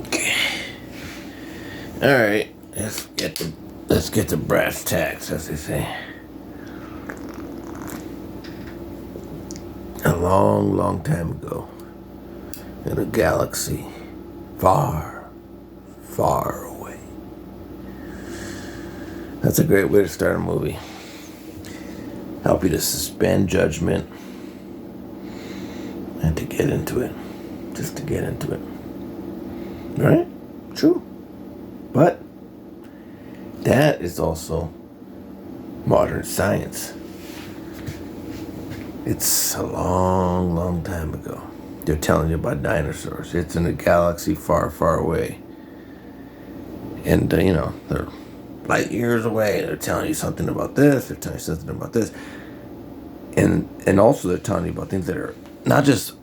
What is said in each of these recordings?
Okay. All right. Let's get the brass tacks, as they say. A long, long time ago, in a galaxy far, far away. That's a great way to start a movie. Help you to suspend judgment and to get into it. Just to get into it. Right? True. But that is also modern science. It's a long, long time ago. They're telling you about dinosaurs. It's in a galaxy far, far away. And, they're light years away. They're telling you something about this. They're telling you something about this. And also they're telling you about things that are not just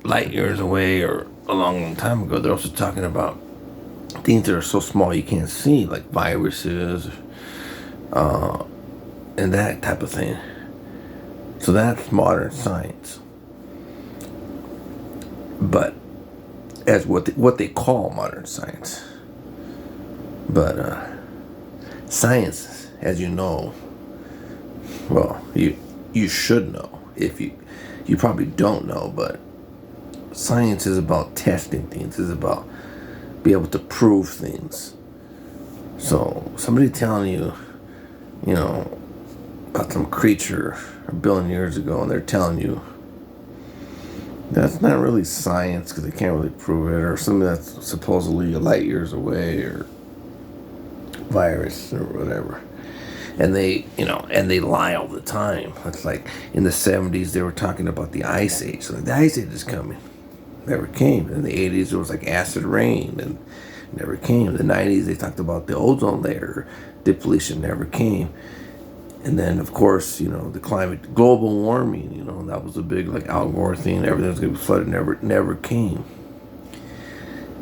light years away or a long, long time ago. They're also talking about things that are so small you can't see, like viruses, and that type of thing. So that's modern science. But as what they call modern science. But science, as you know, well, you should know. If you probably don't know, but science is about testing things. It's about be able to prove things. So somebody telling you, about some creature a billion years ago, and they're telling you that's not really science because they can't really prove it, or something that's supposedly light years away, or virus or whatever. And they lie all the time. It's like in the 70s they were talking about the ice age. So the ice age is coming. Never came. In the 80s it was like acid rain and never came. In the 90s they talked about the ozone layer depletion, never came. And then, of course, the climate, global warming, that was a big, like, Al Gore thing. Everything's going to be flooded. Never came.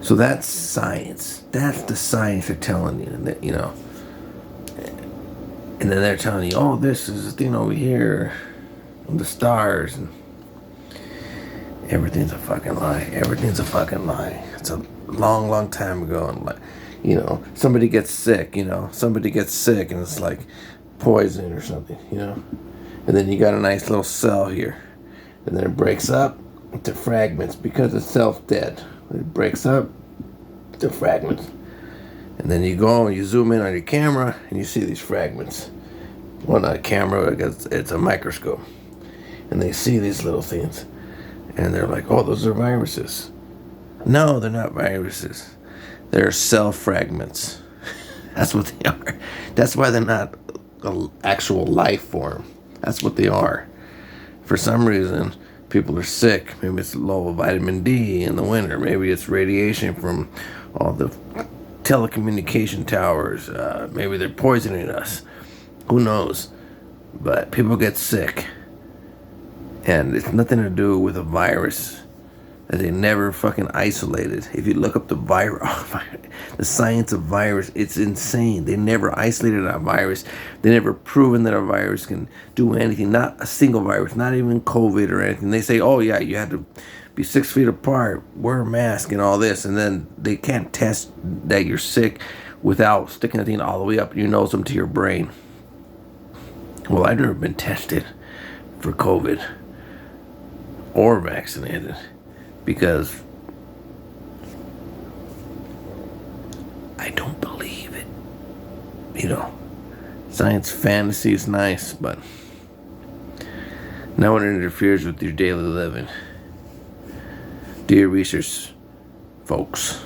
So that's science. That's the science they're telling you. And, and then they're telling you, oh, this is a thing over here. And the stars. And everything's a fucking lie. Everything's a fucking lie. It's a long, long time ago. And, somebody gets sick, Somebody gets sick and it's like poison or something, and then you got a nice little cell here, and then it breaks up into fragments because the cell's dead. It breaks up to fragments, and then you go and you zoom in on your camera and you see these fragments. Well, not a camera, it's a microscope, and they see these little things, and they're like, oh, those are viruses. No, they're not viruses. They're cell fragments. That's what they are. That's why they're not an actual life form. That's what they are. For some reason, people are sick. Maybe it's low vitamin D in the winter. Maybe it's radiation from all the telecommunication towers. Maybe they're poisoning us. Who knows? But people get sick. And it's nothing to do with a virus that they never fucking isolated. If you look up the science of virus, it's insane. They never isolated a virus. They never proven that a virus can do anything. Not a single virus, not even COVID or anything. They say, oh yeah, you had to be 6 feet apart, wear a mask and all this, and then they can't test that you're sick without sticking the thing all the way up your nose into your brain. Well, I've never been tested for COVID or vaccinated, because I don't believe it. Science fantasy is nice, but no one interferes with your daily living. Do your research, folks.